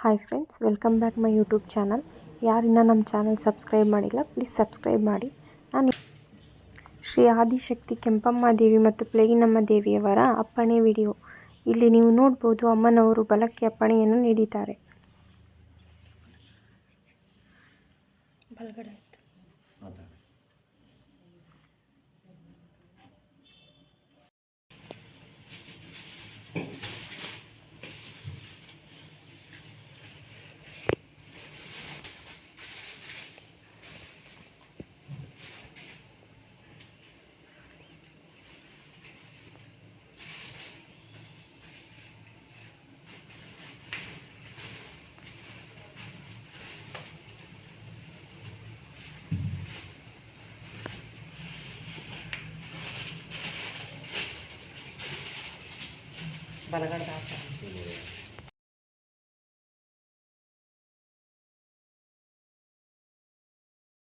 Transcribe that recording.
Hi friends, welcome back my YouTube channel. ಯಾರಿನ್ನ ನಮ್ಮ channel subscribe ಮಾಡಿಲ್ಲ, ಪ್ಲೀಸ್ ಸಬ್ಸ್ಕ್ರೈಬ್ ಮಾಡಿ. ನಾನು ಶ್ರೀ ಆದಿಶಕ್ತಿ ಕೆಂಪಮ್ಮ ದೇವಿ ಮತ್ತು ಪ್ಲೇಗಿನಮ್ಮ ದೇವಿಯವರ ಅಪ್ಪಣೆ ವಿಡಿಯೋ. ಇಲ್ಲಿ ನೀವು ನೋಡ್ಬೋದು, ಅಮ್ಮನವರು ಬಲಕ್ಕೆ ಅಪ್ಪಣೆಯನ್ನು ನೀಡಿದ್ದಾರೆ. ಬಲಗಡೆ ಬಲಗಡೆ